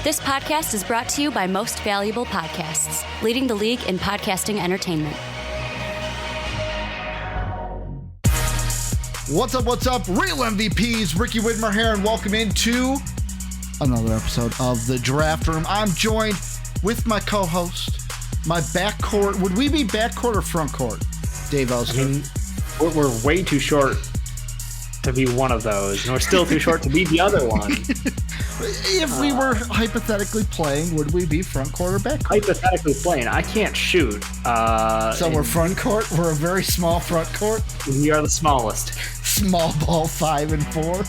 This podcast is brought to you by Most Valuable Podcasts, leading the league in podcasting entertainment. What's up? Real MVPs, Ricky Widmer here, and welcome into another episode of The Draft Room. I'm joined with my co-host, my backcourt. Would we be backcourt or front court, Dave Elster? I mean, we're way too short to be one of those, and we're still too short to be the other one. If we were hypothetically playing, would we be front court or back court? Hypothetically playing, I can't shoot. So we're front court? We're a very small front court? We are the smallest. Small ball 5 and 4?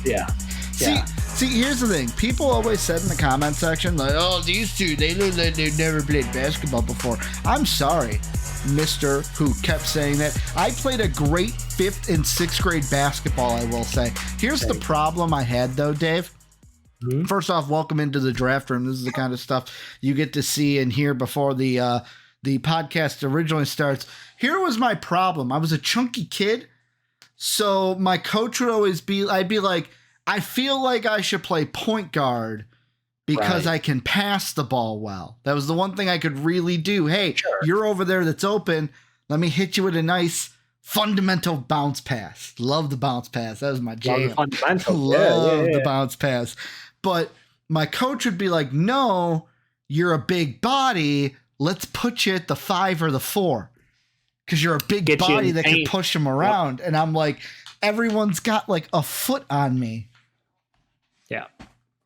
Yeah. See, here's the thing. People always said in the comment section, like, oh, these two, they look like they've never played basketball before. I'm sorry, mister who kept saying that. I played a great 5th and 6th grade basketball, I will say. Here's the problem I had, though, Dave. Mm-hmm. First off, welcome into the draft room. This is the kind of stuff you get to see and hear before the podcast originally starts. Here was my problem. I was a chunky kid, so my coach would always be, I'd be like, I feel like I should play point guard because I can pass the ball well. That was the one thing I could really do. Hey, You're over there that's open. Let me hit you with a nice fundamental bounce pass. Love the bounce pass. That was my jam. Love the bounce pass. But my coach would be like, no, you're a big body. Let's put you at the 5 or the 4 because you're a big body that can push them around. Yep. And I'm like, everyone's got like a foot on me. Yeah.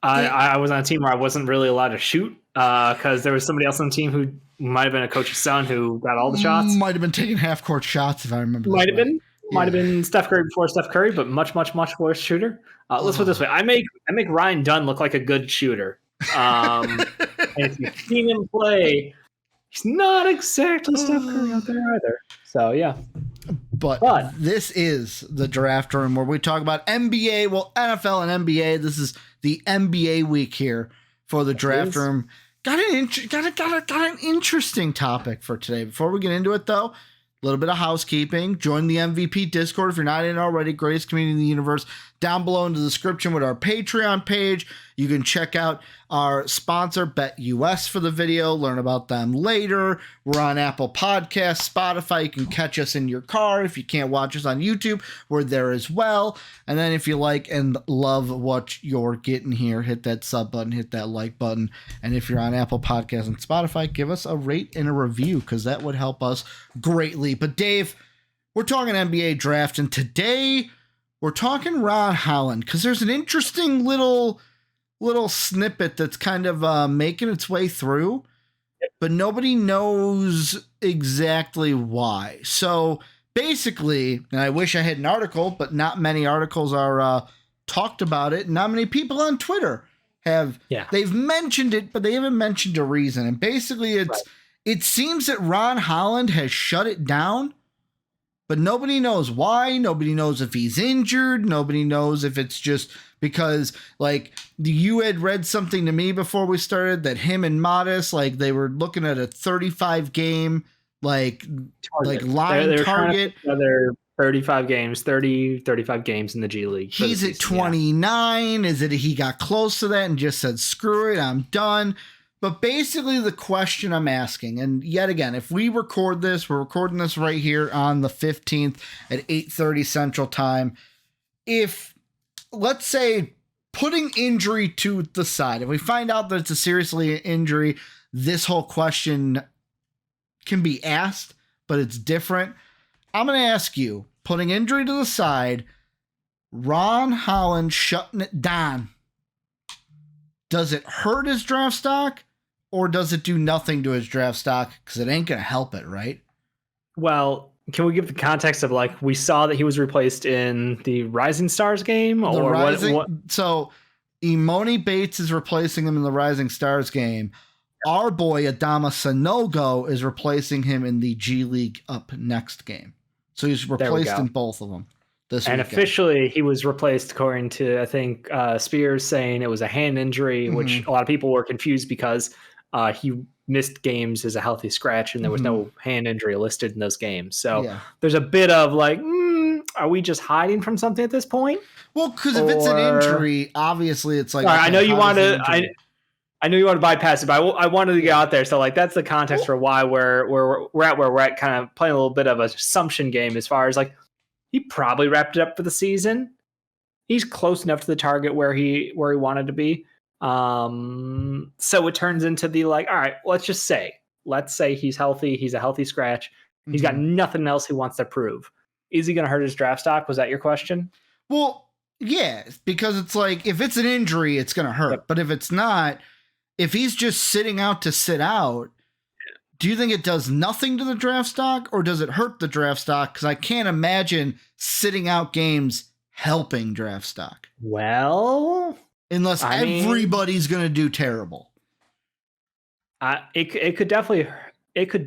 I was on a team where I wasn't really allowed to shoot because there was somebody else on the team who might have been a coach's son who got all the shots. Might have been taking half-court shots if I remember. Might have been Steph Curry before Steph Curry, but much worse shooter. Let's put it this way: I make Ryan Dunn look like a good shooter. And if you've seen him play, he's not exactly Steph Curry out there either. So yeah. But this is the draft room where we talk about NBA, well, NFL and NBA. This is the NBA week here for the draft room. Got an interesting topic for today. Before we get into it, though, a little bit of housekeeping. Join the MVP Discord if you're not in already. Greatest community in the universe. Down below in the description with our Patreon page. You can check out our sponsor, BETUS, for the video. Learn about them later. We're on Apple Podcasts, Spotify. You can catch us in your car. If you can't watch us on YouTube, we're there as well. And then if you like and love what you're getting here, hit that sub button, hit that like button. And if you're on Apple Podcasts and Spotify, give us a rate and a review because that would help us greatly. But Dave, we're talking NBA draft, and today we're talking Ron Holland because there's an interesting little snippet that's kind of making its way through, but nobody knows exactly why. So basically, and I wish I had an article, but not many articles are talked about it. Not many people on Twitter have. Yeah. They've mentioned it, but they haven't mentioned a reason. And basically, it seems that Ron Holland has shut it down. But nobody knows why. Nobody knows if he's injured. Nobody knows if it's just because, like, you had read something to me before we started that him and Modest, like, they were looking at a 35-game, like line target. They're 35 games in the G League. He's at 29. Is it he got close to that and just said, screw it, I'm done? But basically the question I'm asking, and yet again, if we record this, we're recording this right here on the 15th at 8:30 Central Time. If, let's say, putting injury to the side, if we find out that it's a seriously injury, this whole question can be asked, but it's different. I'm going to ask you, putting injury to the side, Ron Holland shutting it down, does it hurt his draft stock? Or does it do nothing to his draft stock? Because it ain't going to help it, right? Well, can we give the context of, like, we saw that he was replaced in the Rising Stars game? Or what? So, Imoni Bates is replacing him in the Rising Stars game. Our boy, Adama Sanogo, is replacing him in the G League Up Next game. So, he's replaced in both of them. And weekend. Officially, he was replaced according to, I think, Spears saying it was a hand injury, which a lot of people were confused because he missed games as a healthy scratch and there was no hand injury listed in those games. So there's a bit of like, are we just hiding from something at this point? Well, because if it's an injury, obviously it's like, I know you want to, I knew you wanted to bypass it, but I wanted to get out there. So like that's the context for why we're at where we're at, kind of playing a little bit of an assumption game as far as like he probably wrapped it up for the season. He's close enough to the target where he wanted to be. So it turns into the like, all right, let's say he's healthy. He's a healthy scratch. He's got nothing else he wants to prove. Is he going to hurt his draft stock? Was that your question? Well, yeah, because it's like, if it's an injury, it's going to hurt. Yep. But if it's not, if he's just sitting out to sit out, do you think it does nothing to the draft stock, or does it hurt the draft stock? Because I can't imagine sitting out games helping draft stock. Well, unless everybody's going to do terrible. It could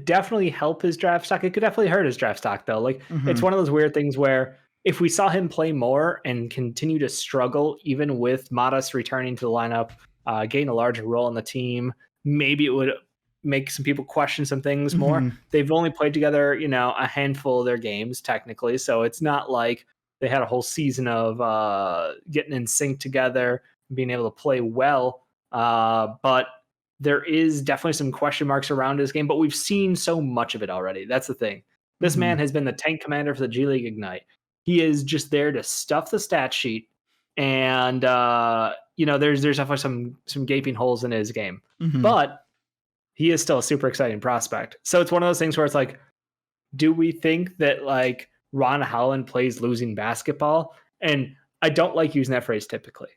definitely help his draft stock. It could definitely hurt his draft stock, though. Like, it's one of those weird things where if we saw him play more and continue to struggle, even with Modest returning to the lineup, gain a larger role in the team, maybe it would make some people question some things more. They've only played together, a handful of their games technically. So it's not like they had a whole season of getting in sync together, being able to play well. But there is definitely some question marks around his game, but we've seen so much of it already. That's the thing. This man has been the tank commander for the G League Ignite. He is just there to stuff the stat sheet. And, there's definitely some gaping holes in his game, but he is still a super exciting prospect. So it's one of those things where it's like, do we think that like Ron Holland plays losing basketball? And I don't like using that phrase typically.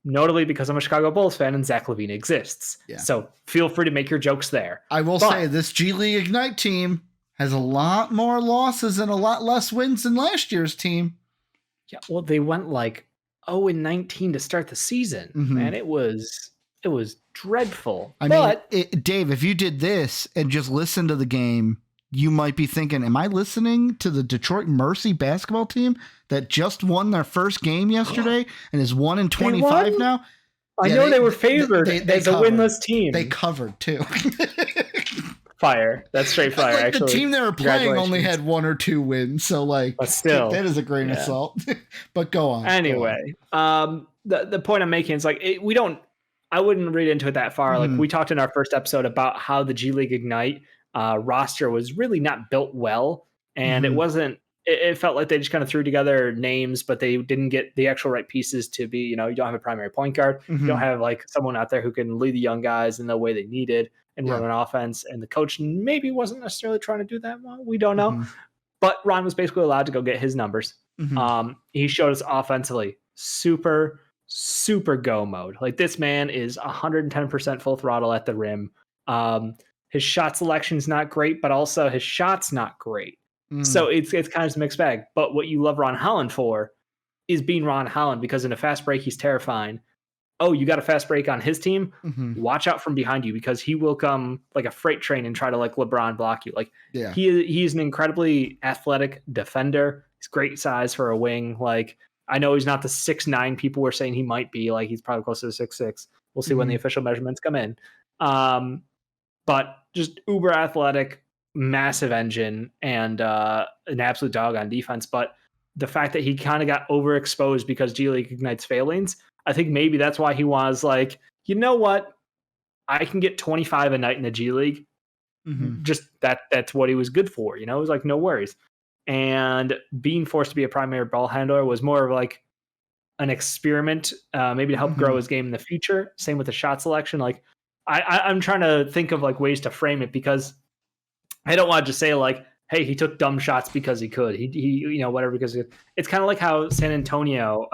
Notably because I'm a Chicago Bulls fan and Zach LaVine exists. Yeah. So feel free to make your jokes there. I will say this G League Ignite team has a lot more losses and a lot less wins than last year's team. Yeah, well, they went like 0-19 to start the season. Man, it was dreadful. Dave, if you did this and just listened to the game, you might be thinking, am I listening to the Detroit Mercy basketball team that just won their first game yesterday and is 1-25 now? I know they were favored as a winless team. They covered too. Fire. That's straight fire, like actually. The team they were playing only had 1 or 2 wins, so like, but still, that is a grain of salt. But go on. Anyway, the point I'm making is like, I wouldn't read into it that far. Like we talked in our first episode about how the G League Ignite roster was really not built well, and it felt like they just kind of threw together names, but they didn't get the actual right pieces to be, you don't have a primary point guard. You don't have like someone out there who can lead the young guys in the way they needed and run an offense. And the coach maybe wasn't necessarily trying to do that well. We don't know, but Ron was basically allowed to go get his numbers. He showed us offensively super go mode. Like this man is 110% full throttle at the rim. His shot selection's not great, but also his shot's not great. So it's kind of a mixed bag. But what you love Ron Holland for is being Ron Holland, because in a fast break, he's terrifying. Oh, you got a fast break on his team? Watch out from behind you, because he will come like a freight train and try to like LeBron block you. Like he's an incredibly athletic defender. He's great size for a wing. Like I know he's not the 6'9" people were saying he might be. Like he's probably closer to 6'6". We'll see when the official measurements come in. But just uber athletic, massive engine, and an absolute dog on defense. But the fact that he kind of got overexposed because G League Ignite's failings, I think maybe that's why he was like, you know what? I can get 25 a night in the G League. Just that's what he was good for. It was like, no worries. And being forced to be a primary ball handler was more of like an experiment, maybe to help grow his game in the future. Same with the shot selection. Like I'm trying to think of like ways to frame it, because I don't want to just say like, hey, he took dumb shots because he could. He whatever, because it's kind of like how San Antonio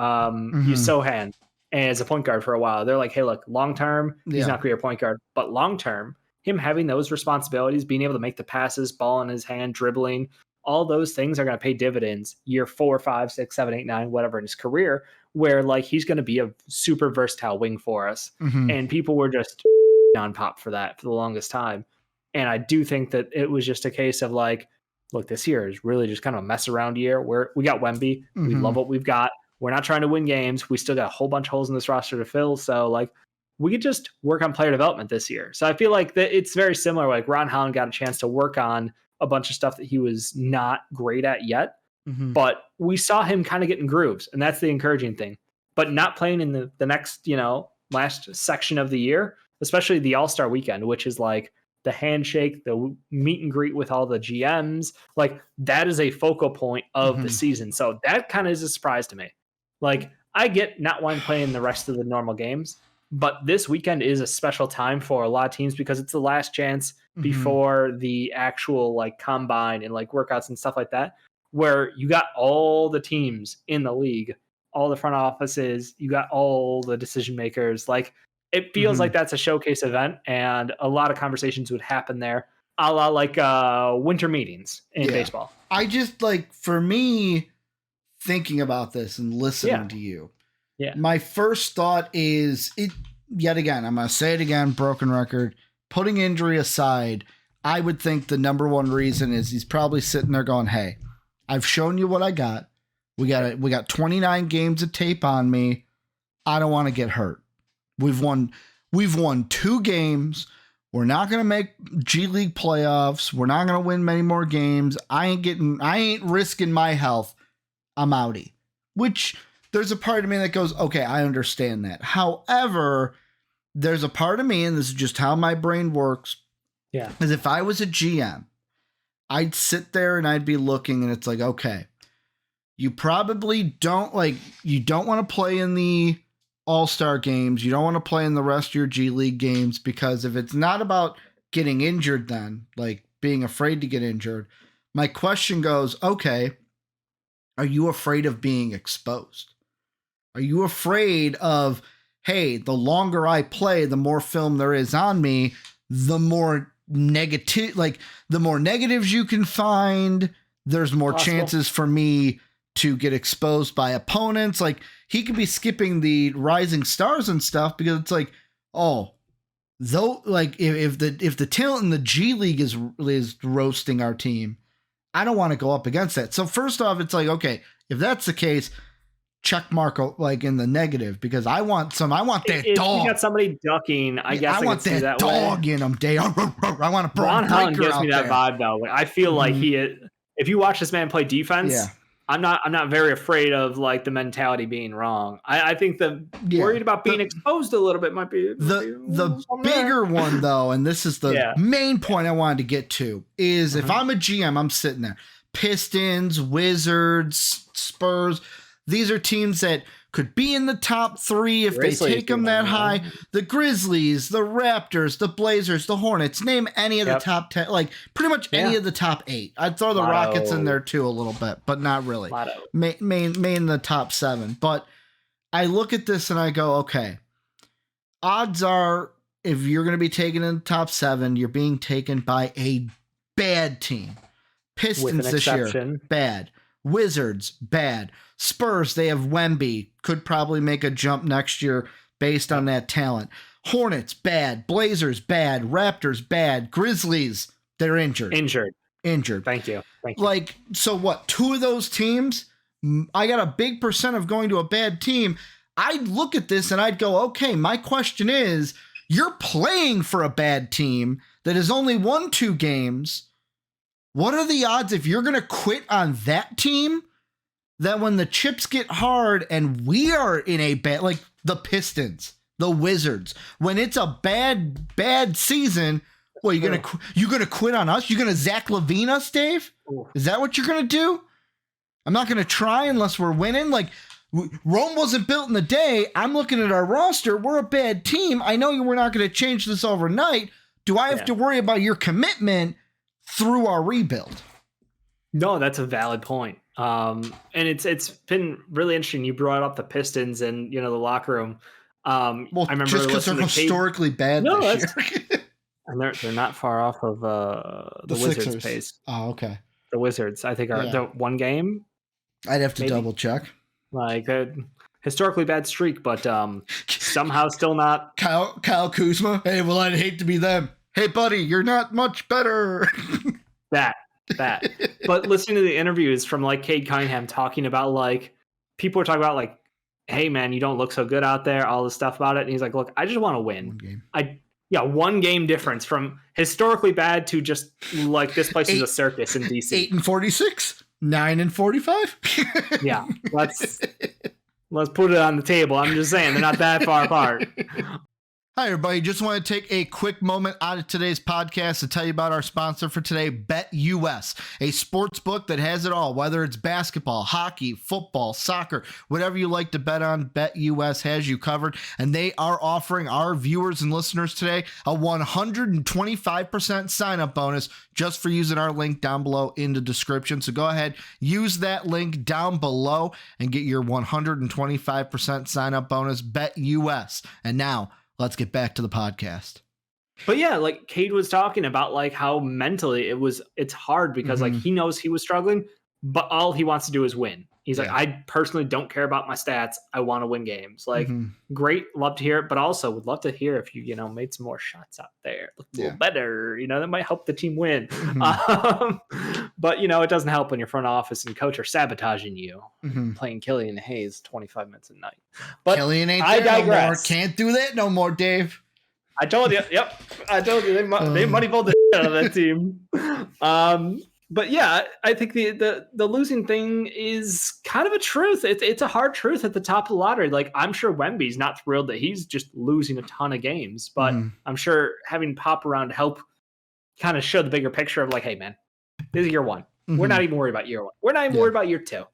used Sohan as a point guard for a while. They're like, hey, look, long term, he's not going to be a point guard, but long term, him having those responsibilities, being able to make the passes, ball in his hand, dribbling, all those things are going to pay dividends year 4, 5, 6, 7, 8, 9, whatever in his career, where like he's going to be a super versatile wing for us. And people were just on Pop for that for the longest time. And I do think that it was just a case of like, look, this year is really just kind of a mess around year where we got Wemby. We love what we've got. We're not trying to win games. We still got a whole bunch of holes in this roster to fill. So like we could just work on player development this year. So I feel like that it's very similar. Like Ron Holland got a chance to work on a bunch of stuff that he was not great at yet, but we saw him kind of getting grooves, and that's the encouraging thing. But not playing in the next, last section of the year, especially the All-Star weekend, which is like the handshake, the meet and greet with all the GMs. Like that is a focal point of the season. So that kind of is a surprise to me. Like I get not wanting to play in the rest of the normal games, but this weekend is a special time for a lot of teams because it's the last chance before the actual like combine and like workouts and stuff like that, where you got all the teams in the league, all the front offices, you got all the decision makers. Like it feels like that's a showcase event, and a lot of conversations would happen there, a la like winter meetings in baseball. I just like, for me, thinking about this and listening to you, my first thought is yet again, I'm going to say it again, broken record, putting injury aside, I would think the number one reason is he's probably sitting there going, hey, I've shown you what I got. We got 29 games of tape on me. I don't want to get hurt. We've won 2 games. We're not going to make G League playoffs. We're not going to win many more games. I ain't risking my health. I'm outie. Which there's a part of me that goes, okay, I understand that. However, there's a part of me, and this is just how my brain works. Yeah. Is if I was a GM, I'd sit there and I'd be looking, and it's like, okay, you probably don't want to play in the All-Star games. You don't want to play in the rest of your G League games, because if it's not about getting injured, then like being afraid to get injured, my question goes, okay, are you afraid of being exposed? Are you afraid of, hey, the longer I play, the more film there is on me, the more negatives you can find, there's more chances for me to get exposed by opponents. Like he could be skipping the rising stars and stuff because it's like, oh, though, like if the talent in the G League is roasting our team, I don't want to go up against that. So first off, it's like, okay, if that's the case, check mark like in the negative, because I want that if dog. You got somebody ducking. I guess I want that dog in him. I want to. Ron Holland gives me that vibe though. Like, I feel like if you watch this man play defense, I'm not very afraid of like the mentality being wrong. I think worried about being exposed a little bit might be the bigger one though, and this is the main point I wanted to get to is if I'm a GM, I'm sitting there. Pistons, Wizards, Spurs. These are teams that could be in the top 3 if they take them that high. The Grizzlies, the Raptors, the Blazers, the Hornets. Name any of the top 10, like pretty much any of the top 8. I'd throw the Rockets in there too a little bit, but not really. Main the top 7. But I look at this and I go, okay, odds are if you're going to be taken in the top 7, you're being taken by a bad team. Pistons this year, bad. Wizards, bad. Spurs, they have Wemby, could probably make a jump next year based on that talent. Hornets, bad. Blazers, bad. Raptors, bad. Grizzlies, they're injured. Thank you. Like, so what? 2 of those teams, I got a big percent of going to a bad team. I'd look at this and I'd go, okay, my question is, you're playing for a bad team that has only won 2 games. What are the odds if you're going to quit on that team, that when the chips get hard and we are in a bad, like the Pistons, the Wizards, when it's a bad season, well, you're going to quit on us? You're going to Zach LaVine us, Dave? Is that what you're going to do? I'm not going to try unless we're winning. Like, Rome wasn't built in a day. I'm looking at our roster. We're a bad team. I know we're not going to change this overnight. Do I have to worry about your commitment through our rebuild? No, that's a valid point. And it's been really interesting. You brought up the Pistons and the locker room. I remember just because they're historically bad this year. And they're not far off of the Wizards' Sixers pace. Oh, okay. The Wizards, I think, are the 1 game. I'd have to double check. Like a historically bad streak, but somehow still not. Kyle Kuzma. Hey, well, I'd hate to be them. Hey, buddy, you're not much better. that. But listening to the interviews from like Cade Cunningham talking about like people are talking about like, hey man, you don't look so good out there, all this stuff about it. And he's like, look, I just want to win. 1 game. 1 game difference from historically bad to just like this place is a circus in DC. 8-46, 9-45. Yeah, let's put it on the table. I'm just saying they're not that far apart. Hi, everybody. Just want to take a quick moment out of today's podcast to tell you about our sponsor for today, BETUS, a sports book that has it all, whether it's basketball, hockey, football, soccer, whatever you like to bet on, BETUS has you covered. And they are offering our viewers and listeners today a 125% sign-up bonus just for using our link down below in the description. So go ahead, use that link down below and get your 125% sign-up bonus, BETUS. And now, let's get back to the podcast. But yeah, like Cade was talking about, like how mentally it's hard because like he knows he was struggling, but all he wants to do is win. He's like, I personally don't care about my stats. I want to win games. Like, great, love to hear it, but also would love to hear if you made some more shots out there, look a little better. That might help the team win. But it doesn't help when your front office and coach are sabotaging you, playing Killian Hayes 25 minutes a night. But Killian ain't there no more. Can't do that no more, Dave. I told you. Yep, I told you they moneyballed the shit out of that team. But yeah, I think the losing thing is kind of a truth. It's a hard truth at the top of the lottery. Like, I'm sure Wemby's not thrilled that he's just losing a ton of games, but I'm sure having Pop around to help kind of show the bigger picture of like, hey man, this is year one. We're not even worried about year one. We're not even worried about year two.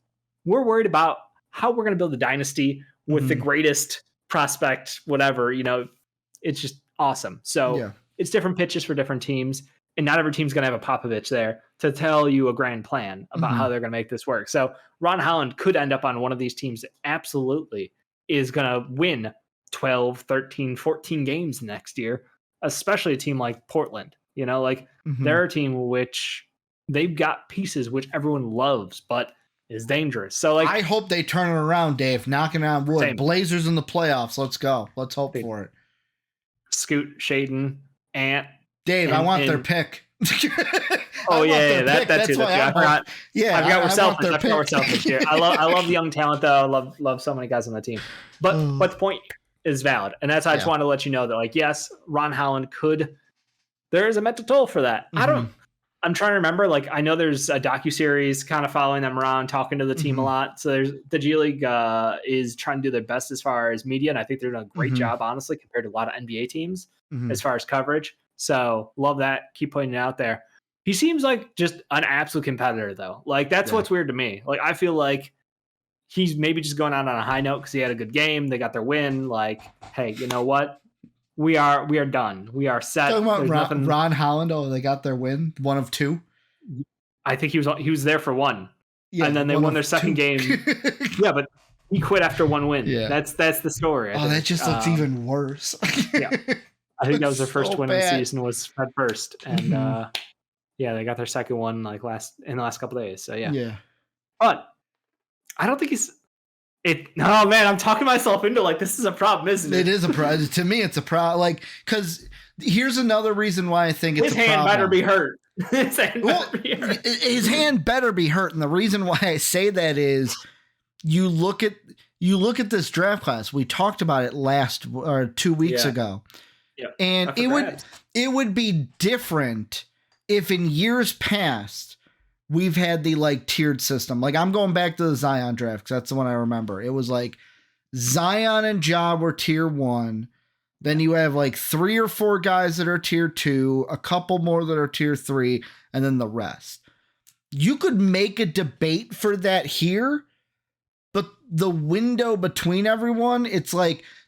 We're worried about how we're going to build a dynasty with the greatest prospect, whatever, it's just awesome. So it's different pitches for different teams. And not every team's going to have a Popovich there to tell you a grand plan about how they're going to make this work. So Ron Holland could end up on one of these teams that absolutely is going to win 12, 13, 14 games next year, especially a team like Portland. They're a team which they've got pieces which everyone loves, but is dangerous. So I hope they turn it around, Dave. Knocking on wood. Same. Blazers in the playoffs. Let's go. Let's hope for it. Scoot, Shaden, Ant. Dave, I want their pick. That's too. I forgot we're selfish. I forgot we're selfish here. I love young talent though. I love so many guys on the team. But the point is valid, and that's how I just wanted to let you know that, like, yes, Ron Holland could. There is a mental toll for that. I'm trying to remember. Like, I know there's a docuseries kind of following them around, talking to the team a lot. So there's the G League is trying to do their best as far as media, and I think they're doing a great job, honestly, compared to a lot of NBA teams as far as coverage. So love that. Keep putting it out there. He seems like just an absolute competitor, though. Like, that's what's weird to me. Like, I feel like he's maybe just going out on a high note because he had a good game. They got their win. Like, hey, you know what? We are done. We are set. Talking about Ron Holland. Oh, they got their win. 1 of 2. I think he was there for 1. Yeah, and then they won their second game. Yeah, but he quit after 1 win. Yeah. That's the story. That just looks even worse. Yeah. I think that was their first win of the season was at first. And they got their second one in the last couple of days. So yeah. But I don't think no, man, I'm talking myself into this is a problem, isn't it? It is a problem. To me, it's a problem. Because here's another reason why I think it's a problem. His hand better be hurt. His hand better be hurt. And the reason why I say that is you look at this draft class. We talked about it 2 weeks ago. Yeah. And it would be different if in years past we've had the tiered system. Like, I'm going back to the Zion draft because that's the one I remember. It was like Zion and Ja were tier 1. Then you have 3 or 4 guys that are tier 2, a couple more that are tier 3, and then the rest. You could make a debate for that here, but the window between everyone, it's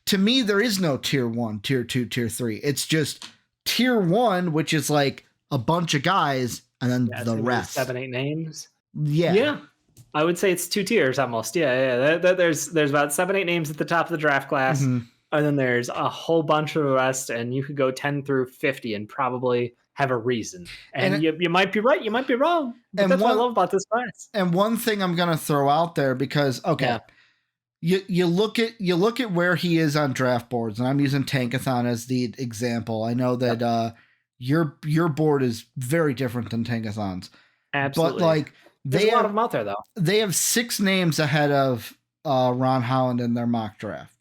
to me, there is no tier 1, tier 2, tier 3. It's just tier 1, which is a bunch of guys, and then the rest. 7, 8 names. Yeah. Yeah. I would say it's 2 tiers almost. Yeah. There's about 7, 8 names at the top of the draft class. And then there's a whole bunch of the rest, and you could go 10 through 50 and probably have a reason. And you might be right, you might be wrong. But that's what I love about this class. And one thing I'm going to throw out there, because, you look at where he is on draft boards, and I'm using Tankathon as the example. I know that your board is very different than Tankathon's. Absolutely. But there's a lot of them out there, though. They have 6 names ahead of Ron Holland in their mock draft.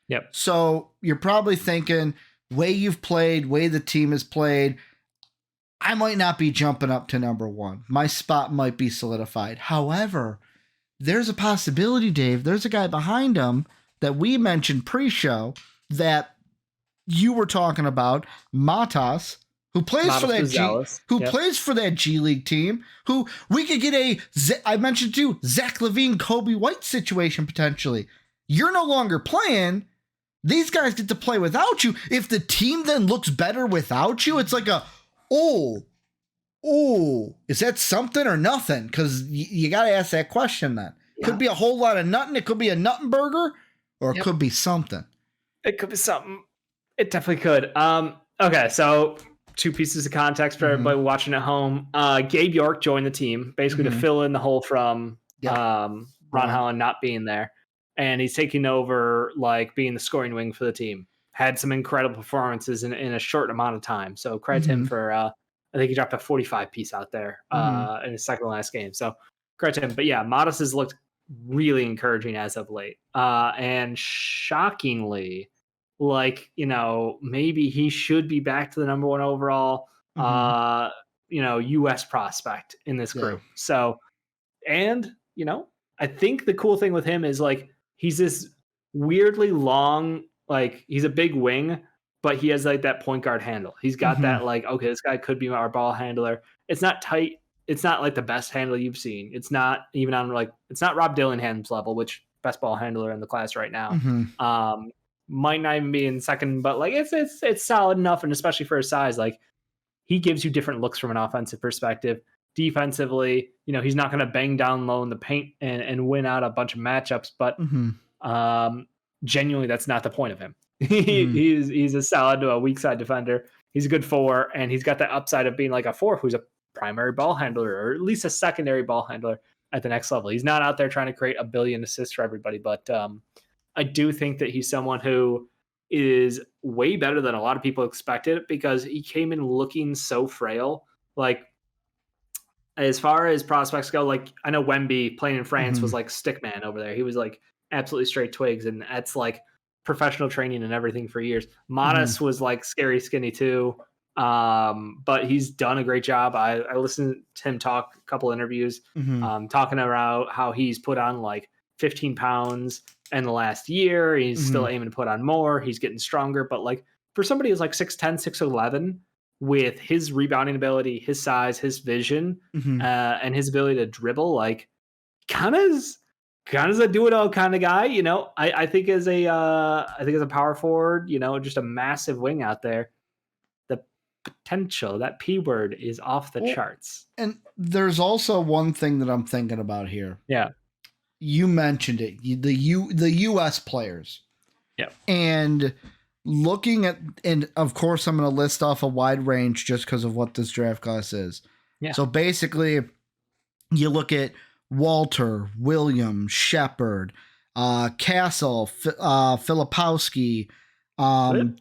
Yep. So you're probably thinking, way you've played, way the team has played, I might not be jumping up to number 1. My spot might be solidified. However, there's a possibility, Dave. There's a guy behind him that we mentioned pre-show that you were talking about BETUS, who plays for that plays for that G League team, who we could get I mentioned too, Zach LaVine, Kobe White situation potentially. You're no longer playing. These guys get to play without you. If the team then looks better without you, it's like is that something or nothing? Because you got to ask that question then. Yeah. Could be a whole lot of nothing. It could be a nuttin' burger, or it could be something. It could be something. It definitely could. Okay, so 2 pieces of context for everybody watching at home. Gabe York joined the team, basically to fill in the hole from Ron Holland not being there. And he's taking over, like, being the scoring wing for the team. Had some incredible performances in a short amount of time. So credit him for, I think he dropped a 45 piece out there in his second last game. So credit to him. But yeah, BETUS has looked really encouraging as of late. And shockingly, like, maybe he should be back to the number 1 overall, U.S. prospect in this group. So, and, I think the cool thing with him is, like, he's this weirdly long, like, he's a big wing, but he has, like, that point guard handle. He's got that, like, okay, this guy could be our ball handler. It's not tight. It's not, like, the best handle you've seen. It's not even on, like, it's not Rob Dillingham's level, which best ball handler in the class right now. Might not even be in second, but, like, it's solid enough, and especially for his size, like, he gives you different looks from an offensive perspective. Defensively, he's not going to bang down low in the paint and win out a bunch of matchups, but genuinely, that's not the point of him. He's a solid to a weak side defender. He's a good 4, and he's got the upside of being like a 4 who's a primary ball handler, or at least a secondary ball handler at the next level. He's not out there trying to create a billion assists for everybody, but I do think that he's someone who is way better than a lot of people expected, because he came in looking so frail. Like, as far as prospects go, like, I know Wemby playing in France was like stick man over there. He was like absolutely straight twigs, and that's like professional training and everything for years. BETUS was like scary skinny too. But he's done a great job. I listened to him talk a couple interviews, talking about how he's put on like 15 pounds in the last year. He's still aiming to put on more. He's getting stronger, but like for somebody who's like 6'10", 6'11", with his rebounding ability, his size, his vision, and his ability to dribble, like kind of a do-it-all kind of guy. I think as a power forward, just a massive wing out there. The potential, that P word, is off the charts. And there's also one thing that I'm thinking about here. Yeah, you mentioned it, the U.S. players. Yeah, and looking at, and of course I'm going to list off a wide range just because of what this draft class is. Yeah. So basically, you look at Walter, Williams, Shepard, Castle, Filipowski,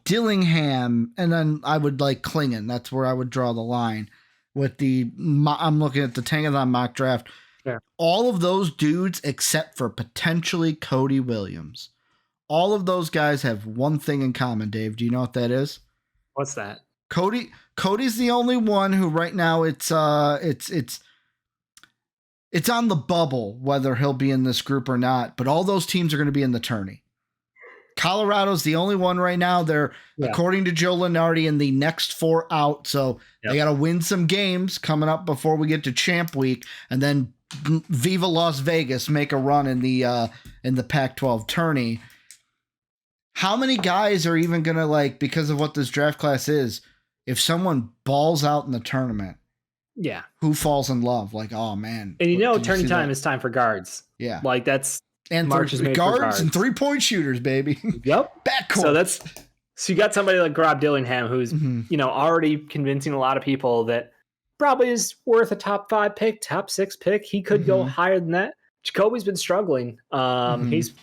Dillingham, and then I would like Klingon. That's where I would draw the line with I'm looking at the Tankathon mock draft. Yeah. All of those dudes, except for potentially Cody Williams. All of those guys have one thing in common, Dave. Do you know what that is? What's that? Cody's the only one who right now it's on the bubble whether he'll be in this group or not, but all those teams are going to be in the tourney. Colorado's the only one right now. They're, according to Joe Lunardi, in the next 4 out. So they got to win some games coming up before we get to Champ Week, and then Viva Las Vegas, make a run in the Pac-12 tourney. How many guys are even going to, like, because of what this draft class is, if someone balls out in the tournament, who falls in love? Like, oh, man. And tourney time is time for guards. Yeah. Like, that's... And March is made for guards and 3-point shooters, baby. Yep. Backcourt. So you got somebody like Rob Dillingham, who's, already convincing a lot of people that probably is worth a top 5 pick, top 6 pick. He could go higher than that. Jacoby's been struggling. He's...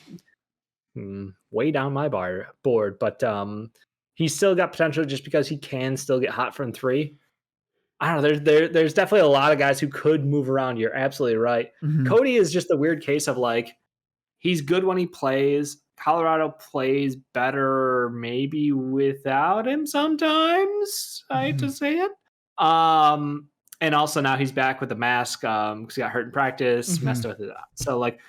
way down my board, but he's still got potential just because he can still get hot from 3. I don't know. There's definitely a lot of guys who could move around. You're absolutely right. Cody is just the weird case of, like, he's good when he plays. Colorado plays better maybe without him sometimes. I hate to say it. And also now he's back with the mask because he got hurt in practice, messed with it. So, like,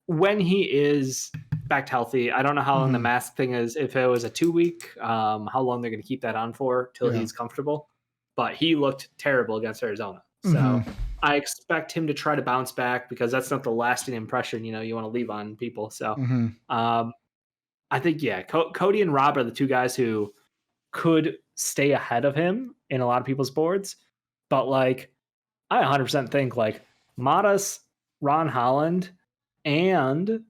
when he is back to healthy. I don't know how long the mask thing is. If it was a 2 week, how long they're going to keep that on for till he's comfortable. But he looked terrible against Arizona. So I expect him to try to bounce back because that's not the lasting impression, you want to leave on people. So I think, Cody and Rob are the two guys who could stay ahead of him in a lot of people's boards. But like, I 100% think like Modest, Ron Holland, and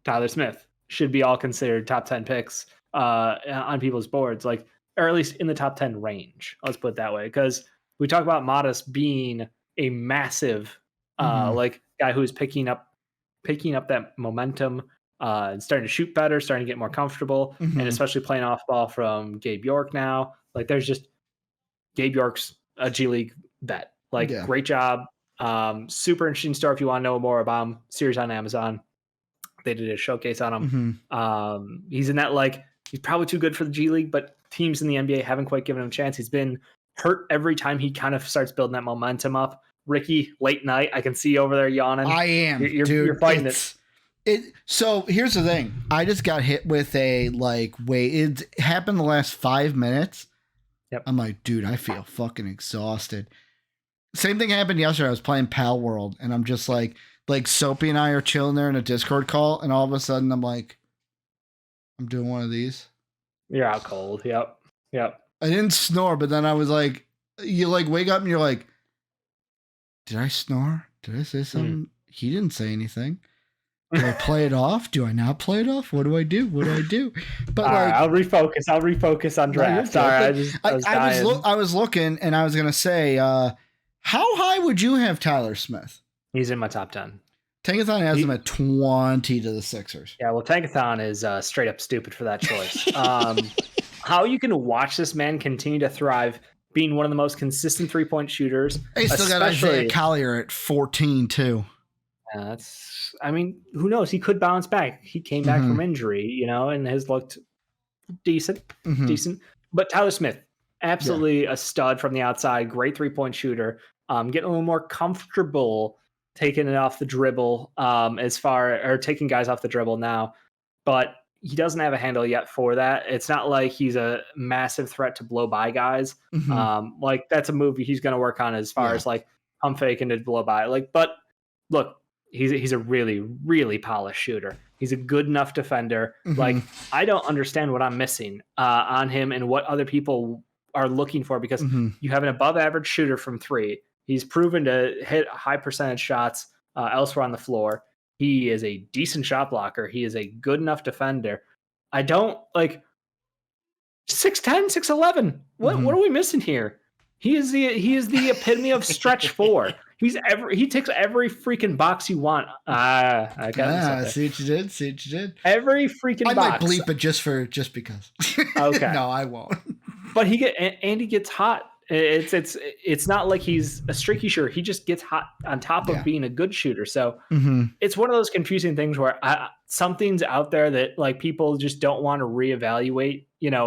Tyler Smith should be all considered top 10 picks on people's boards, like, or at least in the top 10 range. Let's put it that way. Because we talk about Modest being a massive like guy who's picking up that momentum and starting to shoot better, starting to get more comfortable, and especially playing off ball from Gabe York now. Like, there's just Gabe York's a G League vet. Like, great job. Super interesting story if you want to know more about him. Series on Amazon. They did a showcase on him. He's in that, like, he's probably too good for the G League, but teams in the NBA haven't quite given him a chance. He's been hurt every time he kind of starts building that momentum up. Ricky, late night, I can see you over there yawning. I am, dude. You're fighting it. So here's the thing. I just got hit with it happened the last 5 minutes. Yep. I'm like, dude, I feel fucking exhausted. Same thing happened yesterday. I was playing Pal World, and I'm just like Soapy and I are chilling there in a Discord call, and all of a sudden I'm like, I'm doing one of these. You're out cold. Yep. I didn't snore, but then I was like, you like wake up and you're like, did I snore? Did I say something? He didn't say anything. Do I play it off? Do I not play it off? What do I do? But I'll refocus on draft. Sorry, I was looking, and I was gonna say, how high would you have Tyler Smith? He's in my top 10. Tankathon has him at 20 to the Sixers. Yeah, well, Tankathon is straight up stupid for that choice. How you can watch this man continue to thrive, being one of the most consistent 3-point shooters. They still got Isaiah Collier at 14 too. Who knows? He could bounce back. He came back from injury, and has looked decent. But Tyler Smith, absolutely a stud from the outside. Great 3-point shooter. Getting a little more comfortable taking it off the dribble, taking guys off the dribble now. But he doesn't have a handle yet for that. It's not like he's a massive threat to blow by guys. Like, that's a move he's going to work on as far as like pump faking to blow by. Like, but look, he's a really, really polished shooter. He's a good enough defender. Like, I don't understand what I'm missing on him and what other people are looking for, because you have an above average shooter from 3. He's proven to hit high percentage shots elsewhere on the floor. He is a decent shot blocker. He is a good enough defender. I don't like 6'10", 6'11". What are we missing here? He is the epitome of stretch 4. He ticks every freaking box you want. I see what you did. Every freaking box. I might bleep it just because. Okay. No, I won't. But he gets hot. It's not like he's a streaky shooter. He just gets hot on top of being a good shooter. So it's one of those confusing things where something's out there that like people just don't want to reevaluate,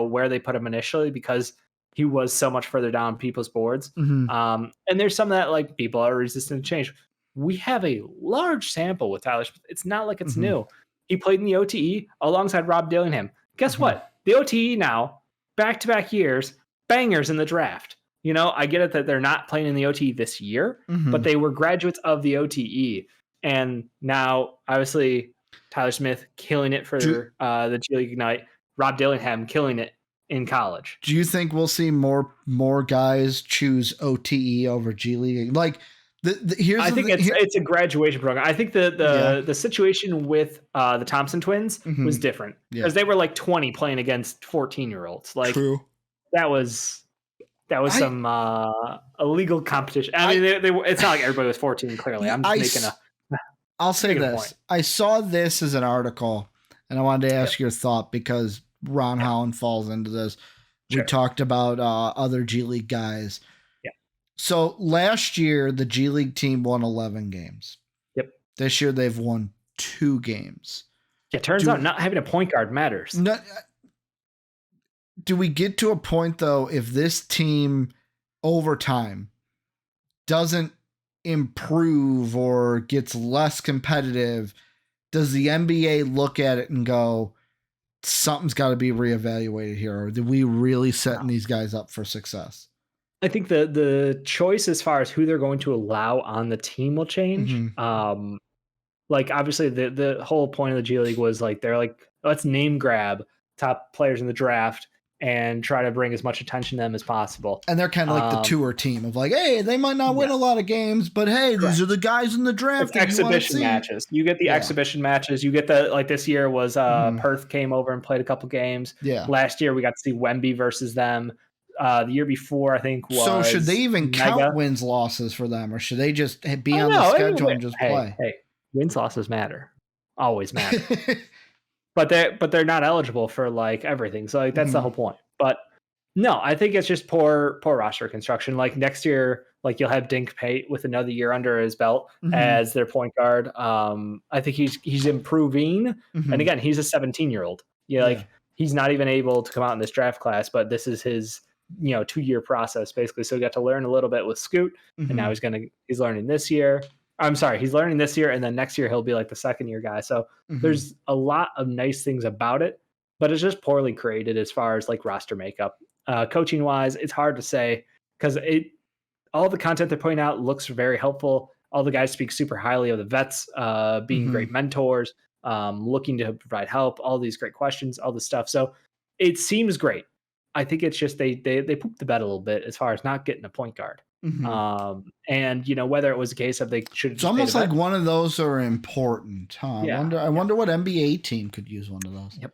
where they put him initially, because he was so much further down people's boards. And there's some that like people are resistant to change. We have a large sample with Tyler Smith. It's not like it's new. He played in the OTE alongside Rob Dillingham. Guess what? The OTE now, back-to-back years, bangers in the draft. I get it that they're not playing in the OTE this year, but they were graduates of the OTE. And now, obviously, Tyler Smith killing it for the G League Ignite. Rob Dillingham killing it in college. Do you think we'll see more guys choose OTE over G League? Like, it's a graduation program. I think the situation with the Thompson twins was different because they were like 20 playing against 14-year-olds. Like, true. That was some illegal competition. I mean, it's not like everybody was 14. Clearly, I'll say this. Point. I saw this as an article, and I wanted to ask your thought because Ron Holland falls into this. Sure. We talked about other G League guys. Yeah. So last year, the G League team won 11 games. Yep. This year, they've won 2 games. Yeah, turns out not having a point guard matters. Do we get to a point, though, if this team over time doesn't improve or gets less competitive, does the NBA look at it and go, something's got to be reevaluated here? Or did we really setting these guys up for success? I think the choice as far as who they're going to allow on the team will change. Mm-hmm. Like obviously the whole point of the G League was like, they're like, let's name grab top players in the draft and try to bring as much attention to them as possible. And they're kind of like the tour team of like, hey, they might not win a lot of games, but hey, these are the guys in the draft. It's exhibition matches. You get the exhibition matches. You get the, like this year was Perth came over and played a couple games. Yeah. Last year we got to see Wemby versus them. The year before I think was. So should they even count wins losses for them, or should they just be on the schedule and just play? Hey, wins losses matter. Always matter. But they're not eligible for like everything. So like that's the whole point. But no, I think it's just poor roster construction. Like next year, like you'll have Dink Pate with another year under his belt as their point guard. I think he's improving. And again, he's a 17-year-old. He's not even able to come out in this draft class, but this is his 2-year process basically. So he got to learn a little bit with Scoot, and now he's learning this year. I'm sorry, he's learning this year, and then next year he'll be like the second-year guy. So there's a lot of nice things about it, but it's just poorly created as far as like roster makeup. Coaching-wise, it's hard to say because all the content they're putting out looks very helpful. All the guys speak super highly of the vets being great mentors, looking to provide help, all these great questions, all this stuff. So it seems great. I think it's just they pooped the bed a little bit as far as not getting a point guard. And whether it was a case of they should. It's almost like one of those are important, huh? Yeah. I wonder what NBA team could use one of those. Yep.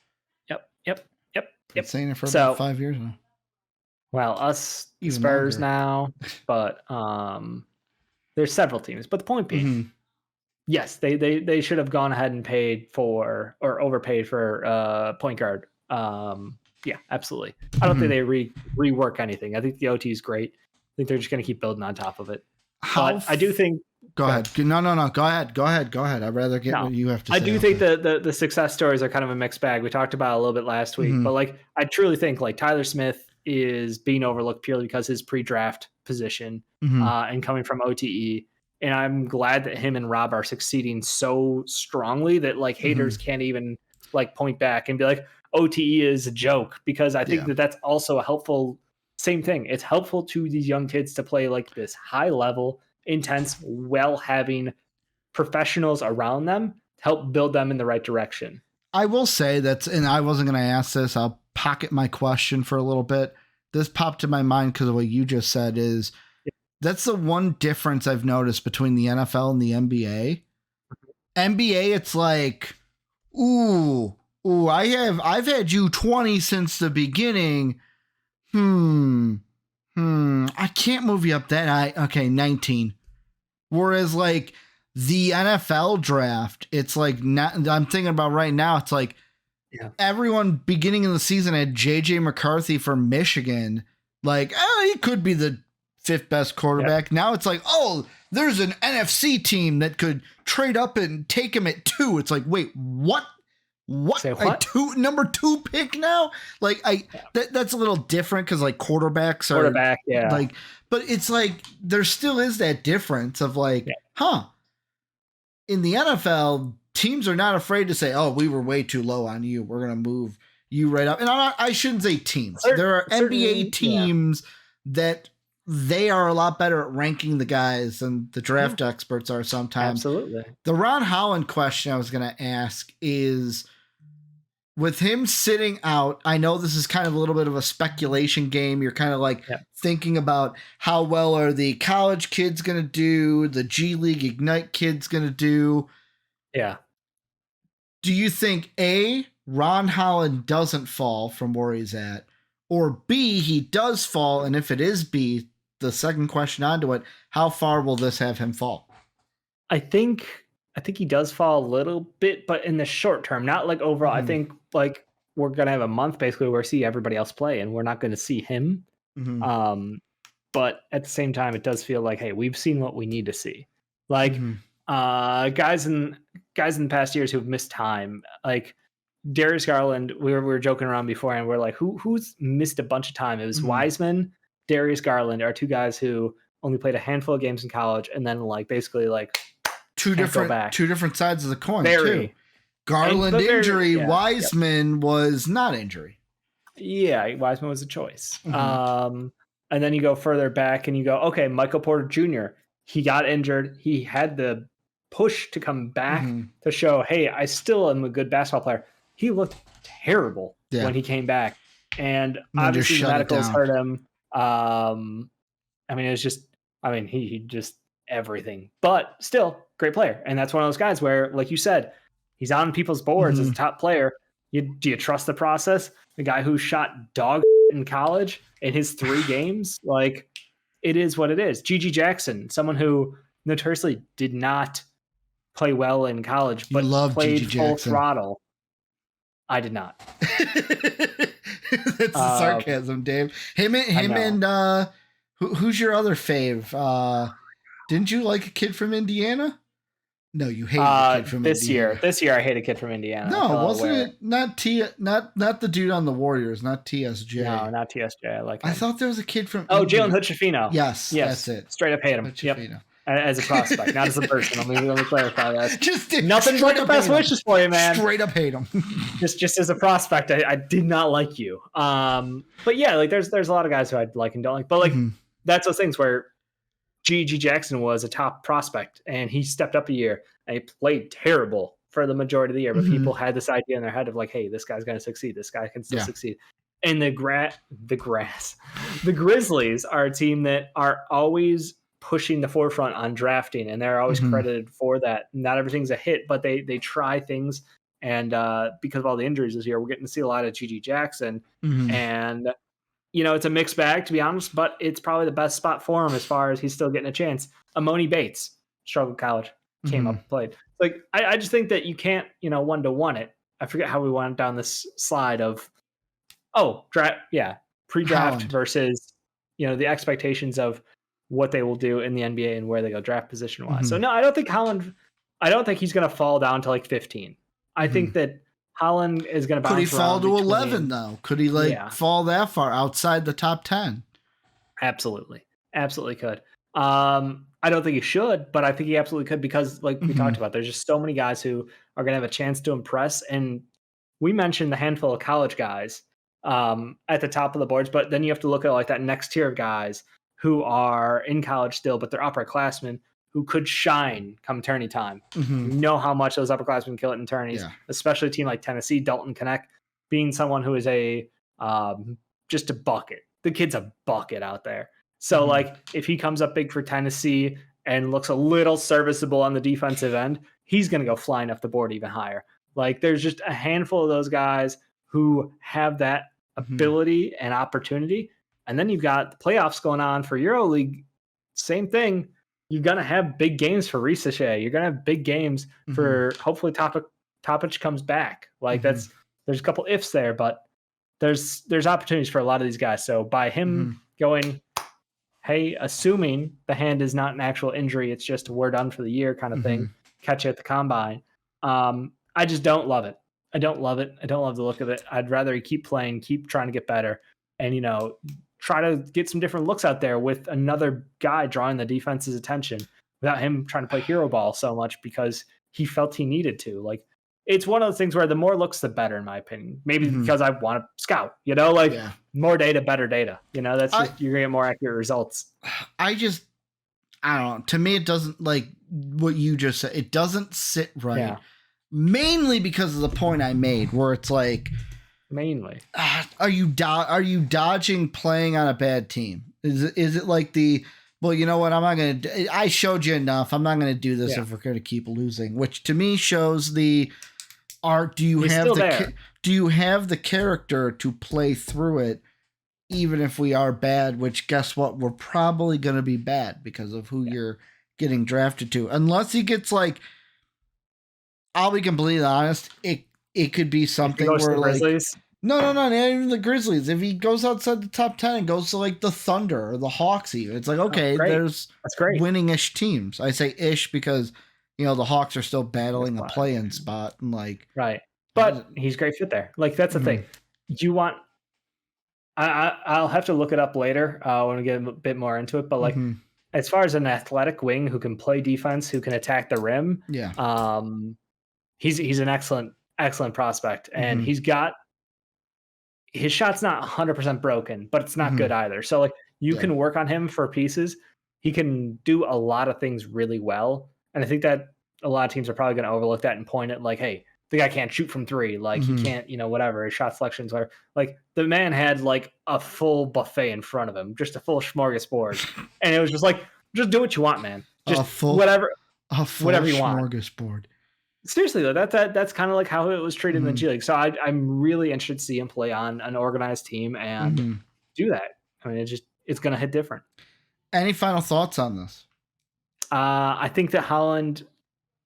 Been saying it for about 5 years now. Well, us Even Spurs longer. now, but there's several teams. But the point being, yes, they should have gone ahead and paid for or overpaid for point guard. Yeah, absolutely. I don't think they rework anything. I think the OT is great. I think they're just going to keep building on top of it. But I do think. Go ahead. No. Go ahead. I'd rather get what you have to say. I do think the success stories are kind of a mixed bag. We talked about it a little bit last week, but like I truly think like Tyler Smith is being overlooked purely because his pre-draft position and coming from OTE. And I'm glad that him and Rob are succeeding so strongly that like haters can't even like point back and be like, OTE is a joke, because I think that's also a helpful same thing. It's helpful to these young kids to play like this high level, intense, well having professionals around them to help build them in the right direction. I will say and I wasn't going to ask this. I'll pocket my question for a little bit. This popped in my mind because of what you just said is that's the one difference I've noticed between the NFL and the NBA. NBA, it's like, I've had you 20 since the beginning. I can't move you up that high. Okay, 19. Whereas like the NFL draft, it's like I'm thinking about right now, it's like everyone beginning of the season had JJ McCarthy from Michigan. Like, he could be the 5th best quarterback. Now it's like, there's an NFC team that could trade up and take him at 2. It's like, wait, what? Number 2 pick now? Like that's a little different because like quarterbacks are like, but it's like there still is that difference of like, in the NFL, teams are not afraid to say, we were way too low on you. We're gonna move you right up. And I shouldn't say teams. There are NBA teams that they are a lot better at ranking the guys than the draft experts are sometimes. Absolutely. The Ron Holland question I was going to ask is, with him sitting out, I know this is kind of a little bit of a speculation game. You're kind of like thinking about how well are the college kids going to do, the G League Ignite kids going to do. Yeah. Do you think A, Ron Holland doesn't fall from where he's at, or B, he does fall? And if it is B, the second question onto it, how far will this have him fall? I think he does fall a little bit, but in the short term, not like overall. I think like we're going to have a month basically where we see everybody else play and we're not going to see him. But at the same time, it does feel like, hey, we've seen what we need to see. Like guys in the past years who have missed time, like Darius Garland, we were joking around before and we're like, who's missed a bunch of time? It was Wiseman, Darius Garland are 2 guys who only played a handful of games in college and then like basically like two different sides of the coin. Very. Garland injury, Wiseman was not injury. Yeah, Wiseman was a choice. And then you go further back and you go, okay, Michael Porter Jr., he got injured. He had the push to come back to show, hey, I still am a good basketball player. He looked terrible when he came back. And obviously the medicals hurt him. It was just, he just everything. But still, great player. And that's one of those guys where, like you said, he's on people's boards as a top player. Do you trust the process? The guy who shot dog in college in his 3 games, like, it is what it is. Gigi Jackson, someone who notoriously did not play well in college, but played full throttle. I did not. That's sarcasm, Dave. Him and who's your other fave? Didn't you like a kid from Indiana? No, you hate a kid from Indiana. This year I hate a kid from Indiana. No, wasn't it not the dude on the Warriors, not TSJ. No, not TSJ. I like him. I thought there was a kid from Jalen Hood-Schifino. Yes, that's it. Straight up hate him. Yep. As a prospect, not as a person. Let me clarify that. Just nothing but the best wishes for you, man. Straight up hate him. just as a prospect, I did not like you. But yeah, like there's a lot of guys who I like and don't like. But like that's those things where G.G. Jackson was a top prospect and he stepped up a year and he played terrible for the majority of the year. But people had this idea in their head of like, hey, this guy's going to succeed. This guy can still succeed. And the Grizzlies are a team that are always pushing the forefront on drafting, and they're always credited for that. Not everything's a hit, but they try things. And because of all the injuries this year, we're getting to see a lot of G.G. Jackson. And, it's a mixed bag, to be honest, but it's probably the best spot for him as far as he's still getting a chance. Amoni Bates, struggled college, came up and played. Like, I just think that you can't, 1-to-1 it. I forget how we went down this slide of, pre-draft Holland versus, the expectations of what they will do in the NBA and where they go draft position wise. So no, I don't think he's going to fall down to like 15. I think that Holland is going to bounce. Could he fall to 11 though? Could he fall that far outside the top 10? Absolutely could. I don't think he should, but I think he absolutely could because like we talked about, there's just so many guys who are going to have a chance to impress. And we mentioned the handful of college guys at the top of the boards, but then you have to look at like that next tier of guys who are in college still, but they're upperclassmen who could shine come tourney time. You know how much those upperclassmen kill it in tourneys, especially a team like Tennessee, Dalton Knecht, being someone who is just a bucket. The kid's a bucket out there. So like if he comes up big for Tennessee and looks a little serviceable on the defensive end, he's going to go flying up the board even higher. Like there's just a handful of those guys who have that ability and opportunity. And then you've got the playoffs going on for EuroLeague. Same thing. You're going to have big games for Risache. You're going to have big games for hopefully Topic comes back. Like there's a couple ifs there, but there's opportunities for a lot of these guys. So by him going, hey, assuming the hand is not an actual injury, it's just we're done for the year kind of thing, catch you at the combine. I just don't love it. I don't love it. I don't love the look of it. I'd rather he keep playing, keep trying to get better. And, try to get some different looks out there with another guy drawing the defense's attention without him trying to play hero ball so much because he felt he needed to. Like, it's one of those things where the more looks, the better, in my opinion. Maybe because I want to scout, more data, better data. That's just, you're going to get more accurate results. I don't know. To me, it doesn't, like what you just said, it doesn't sit right. Yeah. Mainly because of the point I made where it's like, mainly are you dodging playing on a bad team? Is it like well, you know what, I showed you enough, I'm not gonna do this if we're gonna keep losing, which to me shows do you have the character to play through it even if we are bad, which guess what, we're probably gonna be bad because of who you're getting drafted to, unless he gets like, I'll be completely honest, it could be something where like Grizzlies? No, not even the Grizzlies. If he goes outside the top 10 and goes to like the Thunder or the Hawks, even, it's like, okay, that's great. Winning-ish teams. I say ish because, the Hawks are still battling a play-in spot and like, right. But he's a great fit there. Like that's the thing. You want, I'll have to look it up later when we get a bit more into it. But like, as far as an athletic wing who can play defense, who can attack the rim, he's an excellent prospect, and he's got his shot's not 100% broken, but it's not good either. So like you can work on him for pieces. He can do a lot of things really well, and I think that a lot of teams are probably going to overlook that and point at like, hey, the guy can't shoot from three. Like he can't, whatever. His shot selections are like the man had like a full buffet in front of him, just a full smorgasbord. And it was just like, just do what you want, man. Just whatever you want. Smorgasbord. Seriously though, that's kind of like how it was treated in the G League. So I'm really interested to see him play on an organized team and do that. I mean, it's going to hit different. Any final thoughts on this? I think that Holland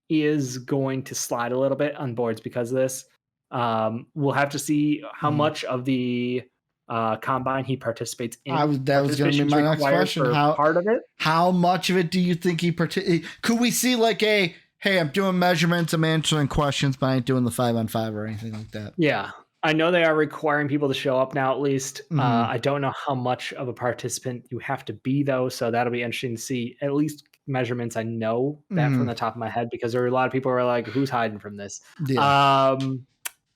is going to slide a little bit on boards because of this. We'll have to see how much of the combine he participates in. That was going to be my next question. Part of it? How much of it do you think he could we see like hey, I'm doing measurements, I'm answering questions, but I ain't doing the 5-on-5 or anything like that? Yeah. I know they are requiring people to show up now, at least. I don't know how much of a participant you have to be, though. So that'll be interesting to see. At least measurements, I know that from the top of my head, because there are a lot of people who are like, who's hiding from this? Yeah.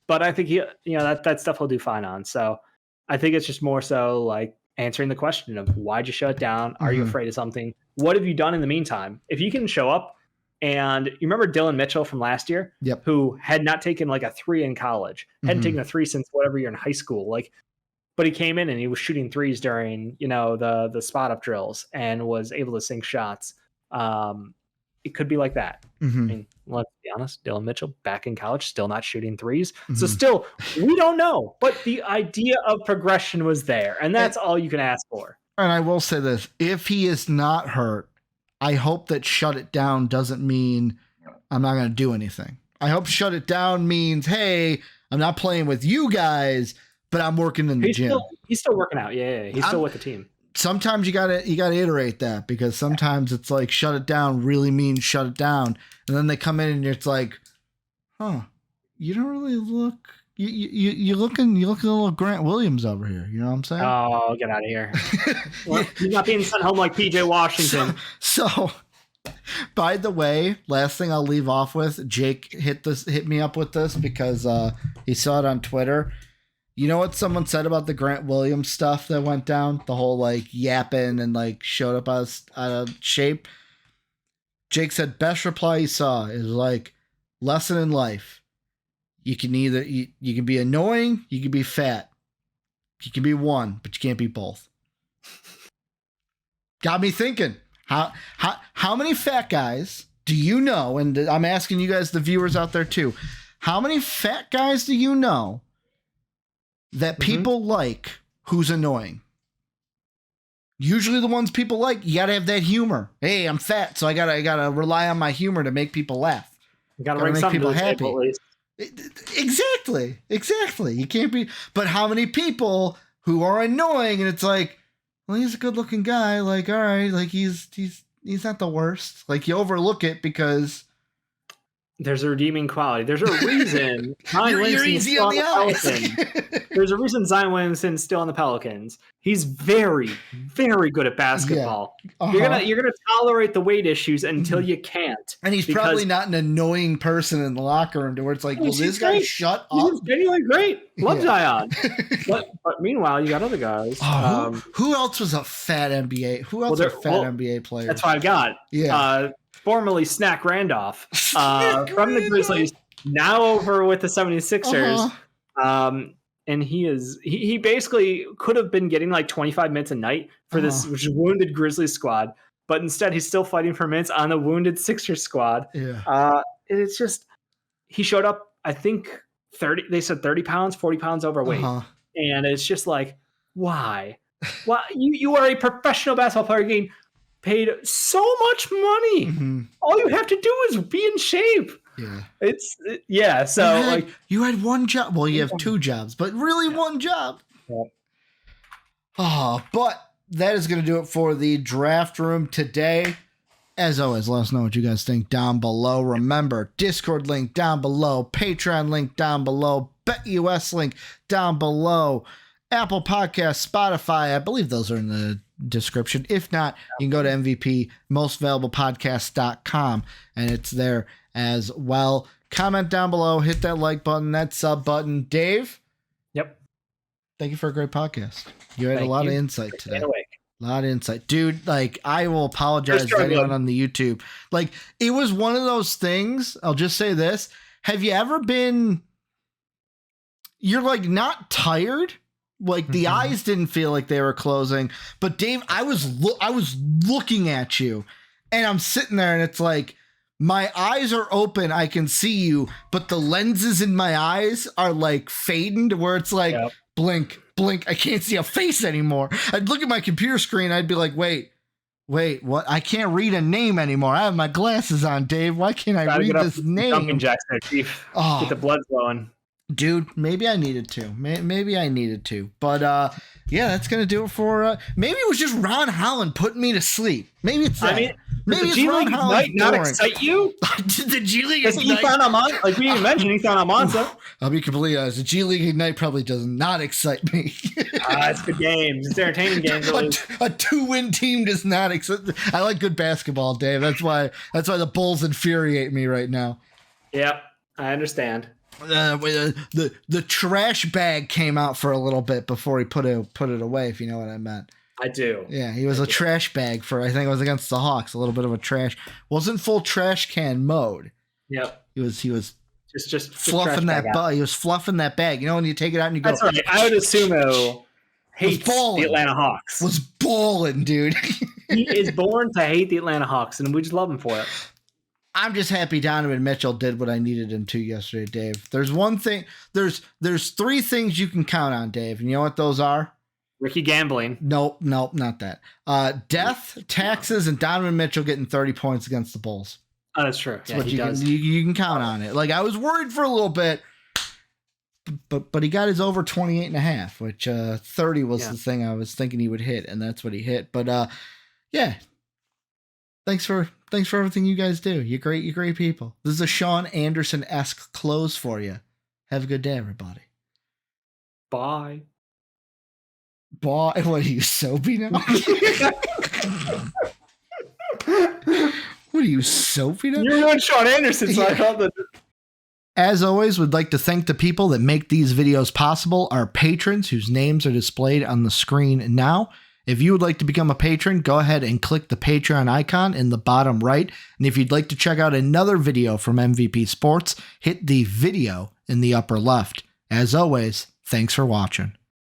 But I think that stuff he'll do fine on. So I think it's just more so like answering the question of why'd you shut it down? Are you afraid of something? What have you done in the meantime? If you can show up, and you remember Dylan Mitchell from last year, who had not taken like a 3 in college, hadn't taken a 3 since whatever year in high school. Like, but he came in and he was shooting threes during, the spot up drills and was able to sink shots. It could be like that. I mean, let's be honest, Dylan Mitchell back in college, still not shooting threes. So still, we don't know, but the idea of progression was there, and that's all you can ask for. And I will say this, if he is not hurt, I hope that shut it down doesn't mean I'm not going to do anything. I hope shut it down means, hey, I'm not playing with you guys, but I'm working in the gym. He's still working out. Yeah. He's still with the team. Sometimes you gotta iterate that, because sometimes it's like shut it down really means shut it down. And then they come in and it's like, you don't really look, you looking a little Grant Williams over here. You know what I'm saying? Oh, get out of here. Well, he's not being sent home like PJ Washington. So, by the way, last thing I'll leave off with, Jake hit me up with this because he saw it on Twitter. You know what someone said about the Grant Williams stuff that went down? The whole like yapping and like showed up out of shape. Jake said, best reply he saw is like, lesson in life. You can either you can be annoying, you can be fat. You can be one, but you can't be both. Got me thinking. How many fat guys do you know? And I'm asking you guys, the viewers out there too. How many fat guys do you know that people like who's annoying? Usually the ones people like, you gotta have that humor. Hey, I'm fat, so I gotta rely on my humor to make people laugh. You gotta make people happy. Exactly. You can't be. But how many people who are annoying, and it's like, well, he's a good-looking guy. Like, all right, like he's not the worst. Like you overlook it because there's a redeeming quality. There's a reason you're easy on the eyes. There's a reason Zion Williamson's still on the Pelicans. He's very, very good at basketball. Yeah. You're gonna tolerate the weight issues until you can't. And he's probably not an annoying person in the locker room to where it's like, will this guy shut up? He's genuinely great. Love Zion. but meanwhile, you got other guys. Who else was a fat NBA? Who else was a fat NBA player? That's what I've got. Yeah. Formerly Snack Randolph from the Grizzlies, now over with the 76ers. And he basically could have been getting like 25 minutes a night for this which is wounded Grizzlies squad, but instead he's still fighting for minutes on the wounded Sixers squad. Yeah. It's just, he showed up, I think 30 pounds, 40 pounds overweight. And it's just like, why? You are a professional basketball player getting paid so much money. All you have to do is be in shape. Yeah. So you had one job. Well, you have two jobs, but really one job. Yeah. But that is going to do it for the draft room today. As always, let us know what you guys think down below. Remember, Discord link down below, Patreon link down below, BETUS link down below, Apple Podcasts, Spotify. I believe those are in the description. If not, you can go to MVP, mostvaluablepodcast.com, and it's there as well. Comment down below, hit that like button, that sub button. Dave? Yep. Thank you for a great podcast. You had a lot of insight today. A lot of insight. Dude, like, I will apologize to anyone on the YouTube. Like, it was one of those things, I'll just say this. Have you ever been, you're like not tired? Like the eyes didn't feel like they were closing, but Dave, I was looking at you and I'm sitting there and it's like, my eyes are open. I can see you, but the lenses in my eyes are like fading to where it's like, blink. I can't see a face anymore. I'd look at my computer screen. I'd be like, wait, what? I can't read a name anymore. I have my glasses on, Dave. Why can't I read this name? Jumping jacks there, Chief. Get the blood flowing. Dude, maybe I needed to. Maybe I needed to. But yeah, that's gonna do it for. Maybe it was just Ron Holland putting me to sleep. Maybe it's that. I mean, maybe it's Ron Holland. Might not excite you. The G League Ignite. Like we mentioned, Ethan Amonza. I'll be completely honest. The G League Ignite probably does not excite me. It's good games. It's entertaining games. A 2-win team does not excite. I like good basketball, Dave. That's why the Bulls infuriate me right now. Yep, I understand. The trash bag came out for a little bit before he put it away, if you know what I meant. I do. Yeah, he was a trash bag for, I think it was against the Hawks, a little bit of a trash. Wasn't full trash can mode. Yep. He was just fluffing that bag. He was fluffing that bag. You know when you take it out and you go. That's right. I would assume though hates the Atlanta Hawks. Was balling, dude. He is born to hate the Atlanta Hawks, and we just love him for it. I'm just happy Donovan Mitchell did what I needed him to yesterday, Dave. There's one thing. There's 3 things you can count on, Dave. And you know what those are? Ricky gambling. Nope, not that. Death, taxes, and Donovan Mitchell getting 30 points against the Bulls. Oh, that's true. That's what you can count on it. Like, I was worried for a little bit, but he got his over 28.5, which 30 was the thing I was thinking he would hit, and that's what he hit. But yeah. Thanks for everything you guys do. You're great people. This is a Sean Anderson-esque close for you. Have a good day, everybody. Bye. What are you, soapy now? What are you, soapy now? You're on Sean Anderson, so I thought that. As always, we'd like to thank the people that make these videos possible, our patrons whose names are displayed on the screen now. If you would like to become a patron, go ahead and click the Patreon icon in the bottom right. And if you'd like to check out another video from MVP Sports, hit the video in the upper left. As always, thanks for watching.